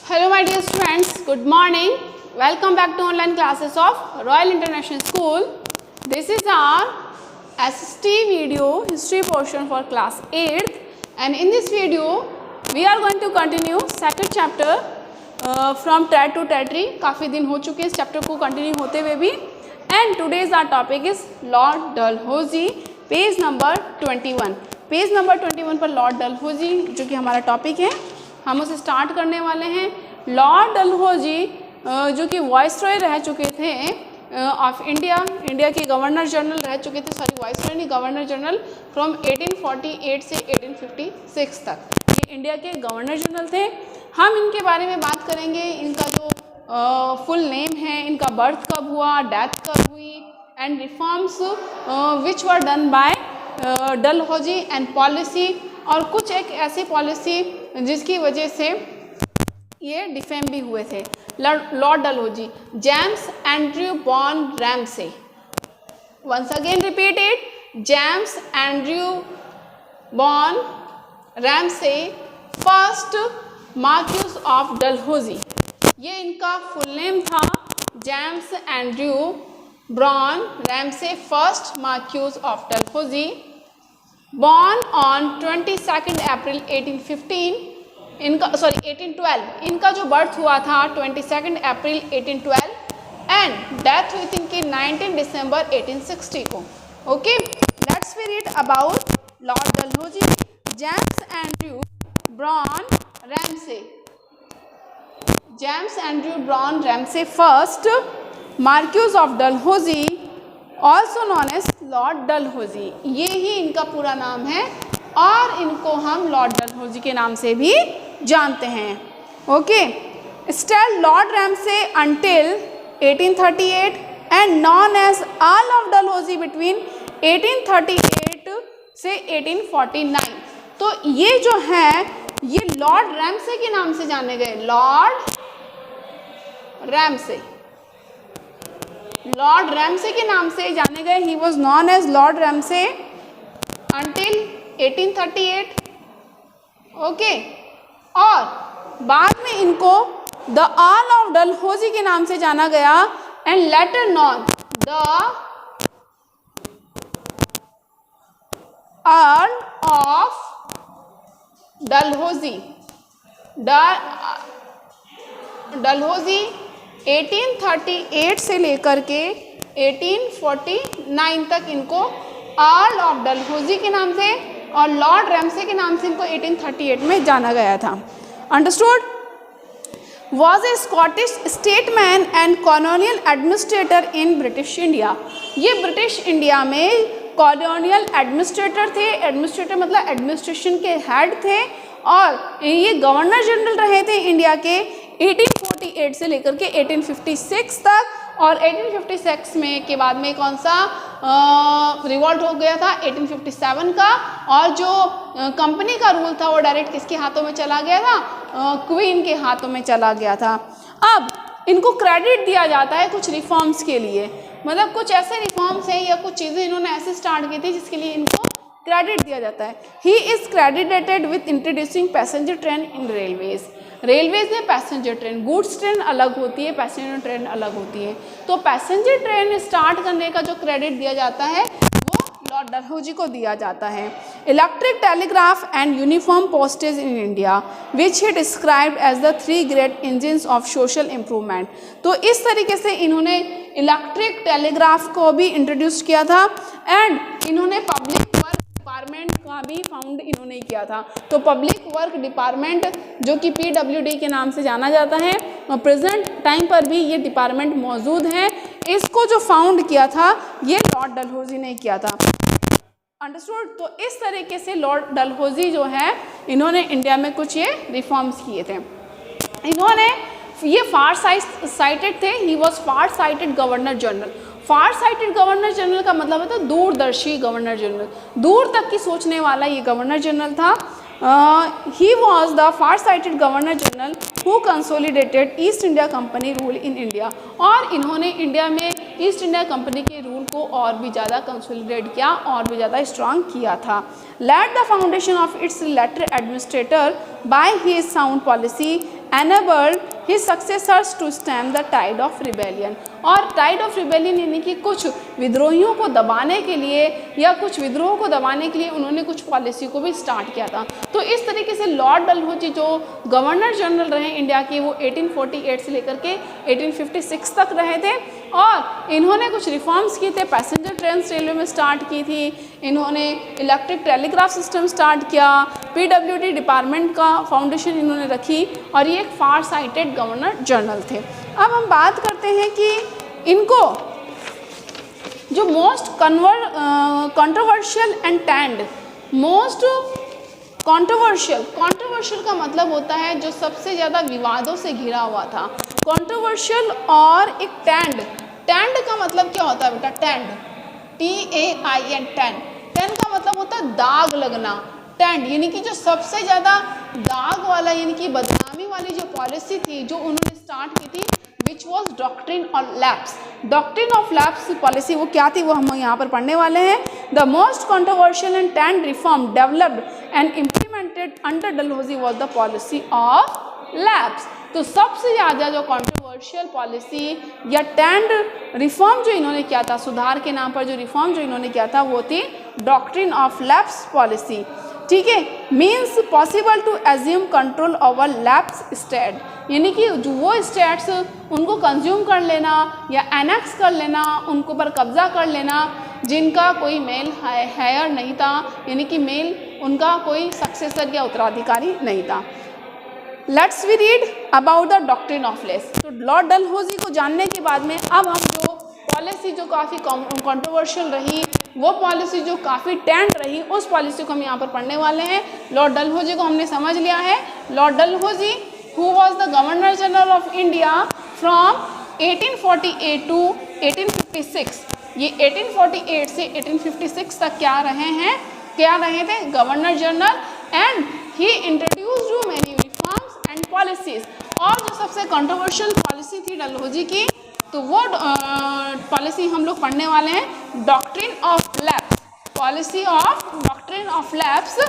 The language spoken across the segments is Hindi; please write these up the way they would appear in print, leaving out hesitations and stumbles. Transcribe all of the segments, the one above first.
Hello my dear students, good morning. Welcome back to online classes of Royal International School. This is our SST video history portion for class 8th, and in this video we are going to continue second chapter from Tier 2 Tier 3. काफ़ी दिन हो चुके इस चैप्टर को कंटिन्यू होते हुए भी, and today's our topic is Lord Dalhousie, page number 21. Page number 21 पर लॉर्ड डलहौजी जो कि हमारा टॉपिक है, हम उसे स्टार्ट करने वाले हैं. लॉर्ड डलहौजी जो कि वाइसरॉय रह चुके थे ऑफ इंडिया के गवर्नर जनरल रह चुके थे, वाइसरॉय नहीं गवर्नर जनरल, फ्रॉम 1848 से 1856 तक ये इंडिया के गवर्नर जनरल थे. हम इनके बारे में बात करेंगे, इनका जो फुल नेम है, इनका बर्थ कब हुआ, डेथ कब हुई, and reforms which were done by Dalhousie and policy, और कुछ एक ऐसी पॉलिसी जिसकी वजह से ये डिफेम भी हुए थे. Lord Dalhousie, James Andrew Broun Ramsay. Once again repeat it, James Andrew Broun Ramsay, first Marquess of Dalhousie. ये इनका फुल नेम था, James Andrew Broun Ramsay, first Marquess of Dalhousie. Born on 22nd April 1815, इनका 1812, इनका जो बर्थ हुआ था 22nd अप्रैल 1812, एंड डेथ हुई थी इनकी 19 दिसंबर 1860 को. Okay, let's we read about Lord Dalhousie. James Andrew Broun Ramsay, James Andrew Broun Ramsay, first Marquess of Dalhousie, also known as Lord Dalhousie. ये ही इनका पूरा नाम है और इनको हम लॉर्ड डलहौजी के नाम से भी जानते हैं. Okay, still Lord Ramsay until 1838 and known as Earl of Dalhousie between 1838 से 1849. तो ये जो है ये लॉर्ड रैमसे के नाम से जाने गए, लॉर्ड रैमसे, लॉर्ड रैमसे के नाम से जाने गए. He was known as Lord Ramsay until 1838. Okay, और बाद में इनको द अर्ल ऑफ डलहौजी के नाम से जाना गया, and later known the earl of Dalhousie. Dalhousie 1838 से लेकर के 1849 तक इनको अर्ल ऑफ डलहौजी के नाम से और लॉर्ड रैमसे के नाम से इनको 1838 में जाना गया था. Understood? Was a Scottish statesman and colonial administrator in British India. ये ब्रिटिश इंडिया में कॉलोनियल एडमिनिस्ट्रेटर थे. एडमिनिस्ट्रेटर मतलब एडमिनिस्ट्रेशन के हेड थे, और ये गवर्नर जनरल रहे थे इंडिया के 1848 से लेकर के 1856 तक. और 1856 में के बाद में कौन सा रिवॉल्ट हो गया था, 1857 का, और जो कंपनी का रूल था वो डायरेक्ट किसके हाथों में चला गया था, क्वीन के हाथों में चला गया था. अब इनको क्रेडिट दिया जाता है कुछ रिफॉर्म्स के लिए, मतलब कुछ ऐसे रिफॉर्म्स हैं या कुछ चीज़ें इन्होंने ऐसे स्टार्ट की थी जिसके लिए इनको क्रेडिट दिया जाता है. He is credited with introducing passenger train in railways. Railways में पैसेंजर ट्रेन, गुड्स ट्रेन अलग होती है, पैसेंजर ट्रेन अलग होती है. तो पैसेंजर ट्रेन स्टार्ट करने का जो क्रेडिट दिया जाता है वो लॉर्ड डलहौजी को दिया जाता है. Electric telegraph and uniform postage in India which he described as the 3 great engines of social improvement. तो इस तरीके से इन्होंने इलेक्ट्रिक टेलीग्राफ को भी इंट्रोड्यूस किया था, एंड इन्होंने पब्लिक डिपार्टमेंट का भी फाउंड इन्होंने किया था. तो पब्लिक वर्क डिपार्टमेंट जो कि PWD के नाम से जाना जाता है, और प्रेजेंट टाइम पर भी ये डिपार्टमेंट मौजूद है. इसको जो फाउंड किया था ये लॉर्ड डलहौजी ने किया था. अंडरस्टूड? तो इस तरीके से लॉर्ड डलहौजी जो है इन्होंने इंडिया में कुछ ये रिफॉर्म्स किए थे. इन्होंने ये फार साइटेड थे. He was far sighted governor general. Far sighted governor general का मतलब है तो दूरदर्शी गवर्नर जनरल, दूर तक की सोचने वाला ये गवर्नर जनरल था. He was the far sighted governor general who consolidated East India Company rule in India. और इन्होंने इंडिया में ईस्ट इंडिया कंपनी के रूल को और भी ज़्यादा कंसोलिडेट किया, और भी ज़्यादा स्ट्रांग किया था. Laid the foundation of its later administrator by his sound policy enabled his successors to stem the tide of rebellion। और टाइड ऑफ रिबेलियन यानी कि कुछ विद्रोहियों को दबाने के लिए या कुछ विद्रोह को दबाने के लिए उन्होंने कुछ पॉलिसी को भी स्टार्ट किया था। तो इस तरीके से लॉर्ड डलहौजी जो गवर्नर जनरल रहे इंडिया के, वो 1848 से लेकर के 1856 तक रहे थे और इन्होंने कुछ रिफॉर्म्स किए थे। पैसेंजर ट्रेन रेलवे में स्टार्ट की थी, इन्होंने इलेक्ट्रिक टेलीग्राफ सिस्टम स्टार्ट किया, PWD डिपार्टमेंट का फाउंडेशन इन्होंने रखी और ये एक फार साइटेड गवर्नर जनरल थे। अब हम बात करते हैं कि इनको जो most controversial and stand, most controversial का मतलब होता है जो सबसे ज़्यादा विवादों से घिरा हुआ था, कंट्रोवर्शियल। और एक टैंड का मतलब क्या होता है बेटा? टैंड, TAIN, टैंड का मतलब होता है दाग लगना। टैंड यानी कि जो सबसे ज़्यादा दाग वाला यानी कि बदनामी वाली जो पॉलिसी थी जो उन्होंने स्टार्ट की थी, which was doctrine of lapse. Doctrine of lapse policy वो क्या थी वो हम यहाँ पर पढ़ने वाले हैं। The most controversial and stand reform developed and implemented under Dalhousie was the policy of lapse. तो सबसे ज़्यादा जो कंट्रोवर्शियल पॉलिसी या टैंड रिफॉर्म जो इन्होंने किया था, सुधार के नाम पर जो रिफॉर्म जो इन्होंने किया था वो थी डॉक्ट्रिन ऑफ लैप्स पॉलिसी। ठीक है, means possible to assume control over lapse state, यानी कि जो वो स्टेट्स उनको कंज्यूम कर लेना या एनेक्स कर लेना, उनको पर कब्जा कर लेना जिनका कोई मेल हायर नहीं था, यानी कि मेल उनका कोई सक्सेसर या उत्तराधिकारी नहीं था। Let's we read about the doctrine of lapse. तो लॉर्ड डलहौजी को जानने के बाद में अब हम जो पॉलिसी जो काफ़ी कंट्रोवर्शियल रही, वो पॉलिसी जो काफ़ी टेंट रही, उस पॉलिसी को हम यहाँ पर पढ़ने वाले हैं। लॉर्ड डलहौजी को हमने समझ लिया है। Lord Dalhousie who was the governor general of India from 1848 to 1856। ये 1848 से 1856 तक क्या रहे थे? Governor general. And he introduced many reforms and policies. और जो सबसे कंट्रोवर्शियल पॉलिसी थी डलहौजी की, तो वो पॉलिसी हम लोग पढ़ने वाले हैं, doctrine of lapse. Policy of doctrine of lapse,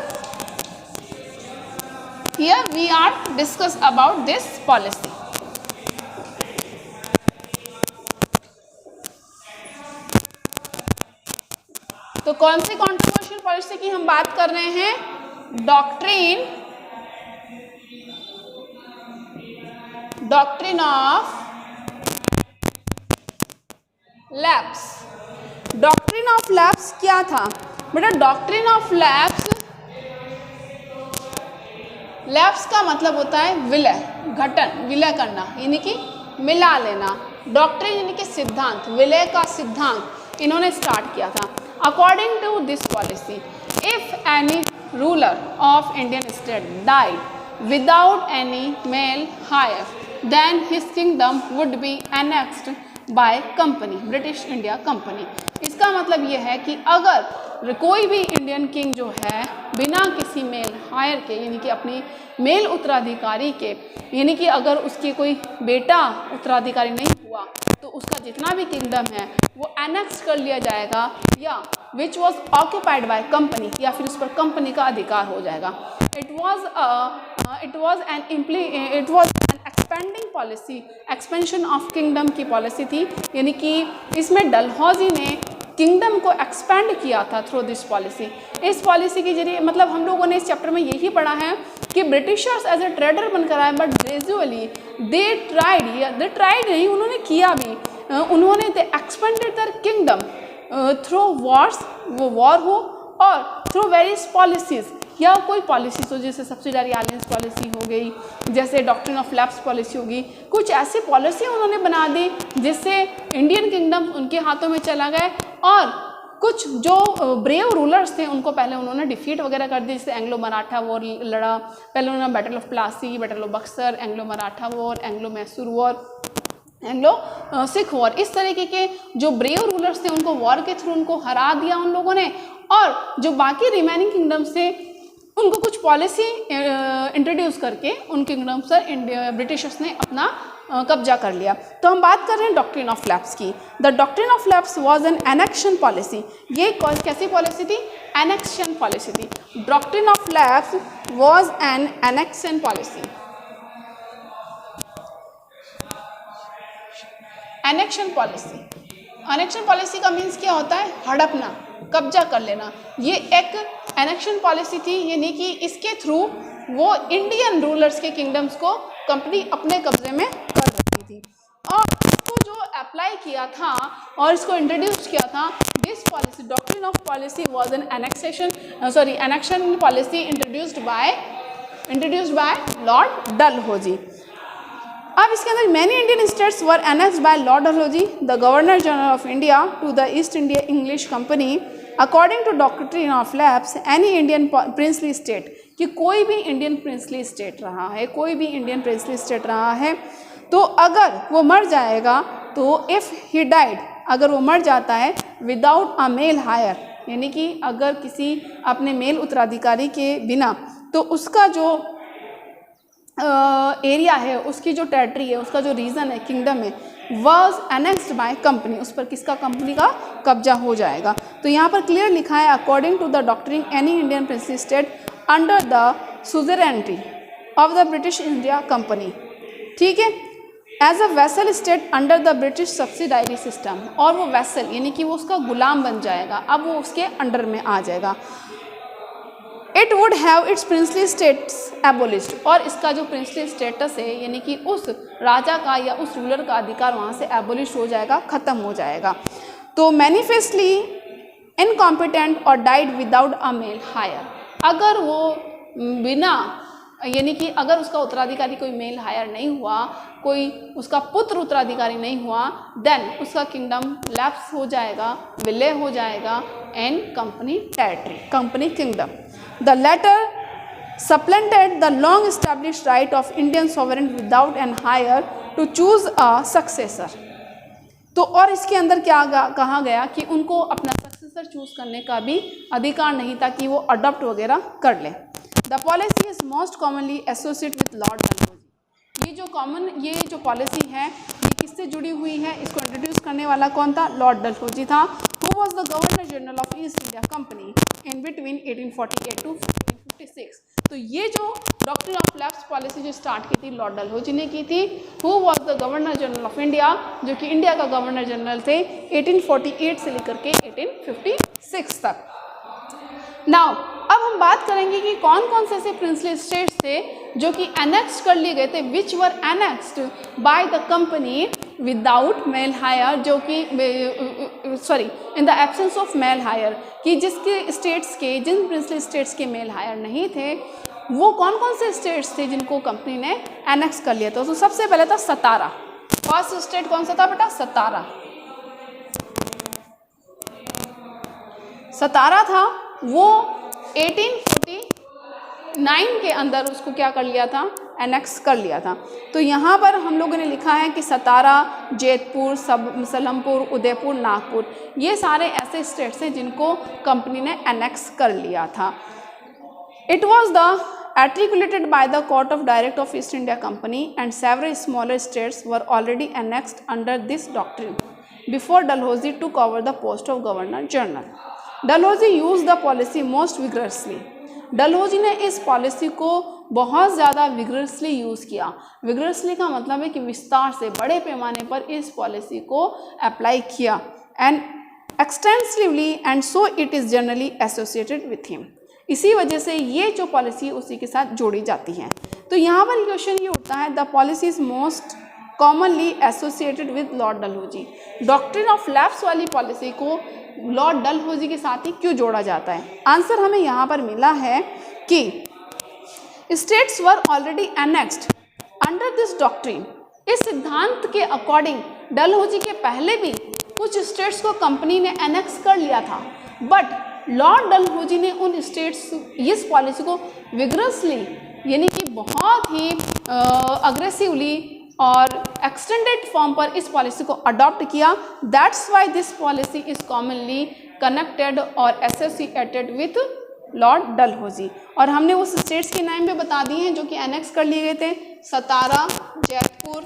here we are discuss about this policy. तो कौन सी कंट्रोवर्शियल पॉलिसी की हम बात कर रहे हैं? Doctrine of lapse. Doctrine of lapse क्या था बेटा? डॉक्ट्रिन ऑफ लैप्स का मतलब होता है विलय, घटन, विलय करना, यानी कि मिला लेना। डॉक्ट्रिन यानी कि सिद्धांत, विलय का सिद्धांत इन्होंने स्टार्ट किया था। According to this policy, if any ruler of Indian state died without any male heir, then his kingdom would be annexed by company, British India company. इसका मतलब ये है कि अगर कोई भी इंडियन किंग जो है बिना किसी मेल हायर के, यानी कि अपनी मेल उत्तराधिकारी के, यानी कि अगर उसके कोई बेटा उत्तराधिकारी नहीं हुआ, तो उसका जितना भी किंगडम है वो एनेक्स कर लिया जाएगा, या which was occupied by company, या फिर उस पर कंपनी का अधिकार हो जाएगा। It was an expanding policy, expansion of kingdom की पॉलिसी थी, यानी कि इसमें डलहौजी ने किंगडम को एक्सपेंड किया था थ्रू दिस पॉलिसी। इस पॉलिसी के जरिए मतलब हम लोगों ने इस चैप्टर में यही पढ़ा है कि ब्रिटिशर्स एज ए ट्रेडर बनकर आए, बट ग्रेजुअली दे ट्राइड नहीं, उन्होंने किया भी, उन्होंने they expanded their kingdom through wars, वो वॉर हो, और थ्रू वेरियस पॉलिसीज़, या कोई पॉलिसी हो जैसे सब्सिडारी अलायंस पॉलिसी हो गई, जैसे डॉक्ट्रिन ऑफ लैप्स पॉलिसी होगी, कुछ ऐसी पॉलिसी उन्होंने बना दी जिससे इंडियन किंगडम उनके हाथों में चला गया। और कुछ जो ब्रेव रूलर्स थे उनको पहले उन्होंने डिफीट वगैरह कर दी, जैसे एंग्लो मराठा वॉर लड़ा, पहले उन्होंने battle of Plassey, battle of Buxar, Anglo Maratha war, Anglo Mysore war, Anglo Sikh war, इस तरीके के जो ब्रेव रूलर्स थे उनको वॉर के थ्रू उनको हरा दिया उन लोगों ने। और जो बाकी रिमेनिंग किंगडम्स थे उनको कुछ पॉलिसी इंट्रोड्यूस करके उन किंगडम्स पर ब्रिटिशर्स ने अपना कब्जा कर लिया। तो हम बात कर रहे हैं डॉक्ट्रिन ऑफ लैप्स की। The doctrine of lapse was an annexation policy. ये कैसी पॉलिसी थी? एनेक्शन पॉलिसी थी। Doctrine of lapse was an annexation policy. Annexation policy. Annexation policy का मीन्स क्या होता है? हड़पना, कब्जा कर लेना। ये एक एनेक्शन पॉलिसी थी, यानी कि इसके थ्रू वो इंडियन रूलर्स के किंगडम्स को कंपनी अपने कब्जे में कर रखी थी। और इसको जो अप्लाई किया था और इसको इंट्रोड्यूस किया था, this policy, doctrine of policy was an annexation policy introduced by Lord Dalhousie. अब इसके अंदर many Indian states were annexed by Lord Dalhousie, the governor general of India, to the East India English company. According to doctrine of lapse, any Indian princely state, कि कोई भी इंडियन प्रिंसली स्टेट रहा है, कोई भी इंडियन प्रिंसली स्टेट रहा है, तो अगर वो मर जाएगा, तो इफ़ ही डाइड, अगर वो मर जाता है विदाउट अ मेल हायर, यानी कि अगर किसी अपने मेल उत्तराधिकारी के बिना, तो उसका जो एरिया है, उसकी जो टेरिटरी है, उसका जो रीजन है, किंगडम है, वॉज एनेक्स्ड बाय कंपनी, उस पर किसका? कंपनी का कब्जा हो जाएगा। तो यहाँ पर क्लियर लिखा है, according to the doctrine any Indian princely state under the suzerainty of the British India company, ठीक है, as a vassal state under the British subsidiary system, और वो वेसल यानी कि वो उसका गुलाम बन जाएगा, अब वो उसके अंडर में आ जाएगा। It would have it's princely states एबोलिश्ड, और इसका जो प्रिंसली स्टेटस है, यानी कि उस राजा का या उस रूलर का अधिकार वहाँ से एबोलिश हो जाएगा, ख़त्म हो जाएगा। तो मैनिफेस्टली इनकॉम्पिटेंट और died without a male heir, अगर वो बिना, यानी कि अगर उसका उत्तराधिकारी कोई मेल हायर नहीं हुआ, कोई उसका पुत्र उत्तराधिकारी नहीं हुआ, देन उसका किंगडम लैप्स हो जाएगा, विलय हो जाएगा in company territory, company kingdom. The latter supplanted the long established right of Indian sovereign without an heir to choose a successor। तो और इसके अंदर क्या कहा गया कि उनको अपना सक्सेसर चूज करने का भी अधिकार नहीं था कि वो अडॉप्ट वगैरह कर ले। The policy is most commonly associate with Lord Dalhousie. ये जो पॉलिसी है, ये किससे जुड़ी हुई है? इसको इंट्रोड्यूस करने वाला कौन था? लॉर्ड डलहौजी था, who was the governor general of East India Company in between 1848 to 1856। तो ये जो डॉक्ट्रिन ऑफ लैप्स पॉलिसी जो स्टार्ट की थी लॉर्ड डलहौजी ने की थी, who was the governor general of India, जो कि इंडिया का गवर्नर जनरल थे 1848 से लेकर के 1856 तक। नाउ अब हम बात करेंगे कि कौन कौन से ऐसे प्रिंसली स्टेट्स थे जो कि एनेक्स कर लिए गए थे, which were annexed by the company without male heir, जो कि in the absence of male heir, कि जिसके स्टेट्स के, जिन प्रिंसली स्टेट्स के मेल हायर नहीं थे, वो कौन कौन से स्टेट्स थे जिनको कंपनी ने एनेक्स कर लिया था। तो सबसे पहले था सतारा। फर्स्ट स्टेट कौन सा था बेटा? सतारा। सतारा था, वो 1849 के अंदर उसको क्या कर लिया था? एनेक्स कर लिया था। तो यहाँ पर हम लोगों ने लिखा है कि सतारा, जैतपुर, सलमपुर, उदयपुर, नागपुर, ये सारे ऐसे स्टेट्स हैं जिनको कंपनी ने एनेक्स कर लिया था। It was the articulated by the Court of Direct of East India Company, and several smaller states were already annexed under this doctrine before Dalhousie took over the post of Governor General. Dalhousie used the policy most vigorously. Dalhousie ने इस पॉलिसी को बहुत ज़्यादा विग्रसली यूज़ किया। विग्रसली का मतलब है कि विस्तार से, बड़े पैमाने पर इस पॉलिसी को अप्लाई किया, and extensively, and so it is generally associated with him. इसी वजह से ये जो पॉलिसी उसी के साथ जोड़ी जाती हैं। तो यहाँ पर क्वेश्चन ये उठता है, the policy is most commonly associated with Lord Dalhousie. Doctrine of lapse वाली पॉलिसी को लॉर्ड डलहौजी के साथ ही क्यों जोड़ा जाता है? आंसर हमें यहाँ पर मिला है कि states were already annexed under this doctrine. इस सिद्धांत के अकॉर्डिंग डलहौजी के पहले भी कुछ स्टेट्स को कंपनी ने एनेक्स कर लिया था, बट लॉर्ड डलहौजी ने उन स्टेट्स, इस पॉलिसी को विग्रसली, यानी कि बहुत ही अग्रेसिवली और एक्सटेंडेड फॉर्म पर इस पॉलिसी को अडॉप्ट किया। That's why this policy is commonly connected और एसोसिएटेड विथ लॉर्ड डलहौजी। और हमने उस स्टेट्स के नाम भी बता दिए हैं जो कि एनेक्स कर लिए गए थे, सतारा, जयपुर,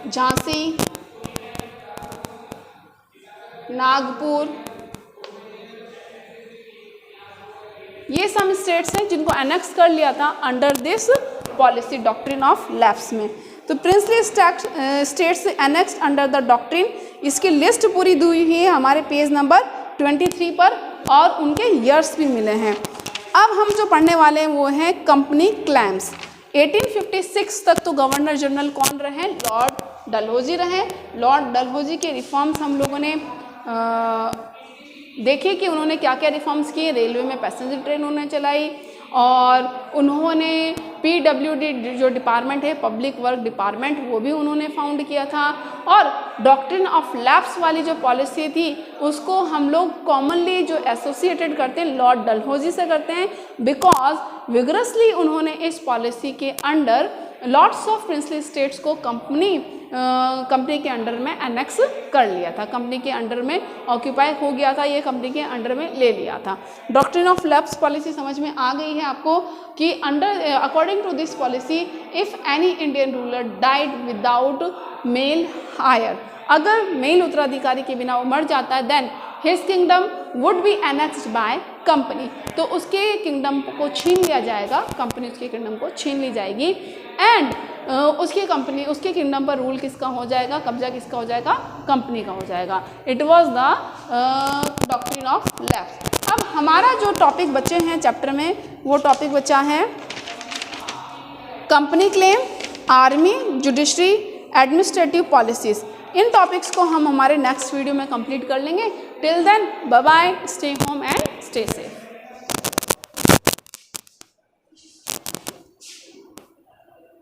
झांसी, नागपुर, ये सब स्टेट्स हैं जिनको एनेक्स कर लिया था under this policy doctrine of lapse में। तो princely states annexed under the doctrine, इसकी लिस्ट पूरी दी हुई है हमारे पेज नंबर 23 पर और उनके ईयर्स भी मिले हैं। अब हम जो पढ़ने वाले हैं वो हैं कंपनी क्लेम्स। 1856 तक तो गवर्नर जनरल कौन रहे? लॉर्ड डलहौजी रहे। लॉर्ड डलहौजी के रिफॉर्म्स हम लोगों ने देखे कि उन्होंने क्या क्या रिफॉर्म्स किए। रेलवे में पैसेंजर ट्रेन उन्होंने चलाई और उन्होंने PWD जो डिपार्टमेंट है, पब्लिक वर्क डिपार्टमेंट, वो भी उन्होंने फाउंड किया था। और डॉक्ट्रिन ऑफ लैप्स वाली जो पॉलिसी थी उसको हम लोग कॉमनली जो एसोसिएटेड करते हैं लॉर्ड डलहौजी से करते हैं, बिकॉज विगरसली उन्होंने इस पॉलिसी के under lots of princely states को कंपनी के अंडर में एनेक्स कर लिया था, कंपनी के अंडर में ऑक्यूपाई हो गया था, ये कंपनी के अंडर में ले लिया था। डॉक्ट्रिन ऑफ लैप्स पॉलिसी समझ में आ गई है आपको कि according to this policy if any Indian ruler died without male heir, अगर मेल उत्तराधिकारी के बिना वो मर जाता है then his kingdom would be annexed by company, तो उसके किंगडम को छीन लिया जाएगा, कंपनी उसके किंगडम को छीन ली जाएगी एंड उसके किंगडम पर रूल किसका हो जाएगा, कब्जा किसका हो जाएगा, कंपनी का हो जाएगा। It was the doctrine of lapse. अब हमारा जो टॉपिक बचे हैं चैप्टर में वो टॉपिक बचा है company claim, army, judiciary, administrative policies. इन टॉपिक्स को हम हमारे नेक्स्ट वीडियो में कंप्लीट कर लेंगे। Till then bye bye, stay home and stay safe.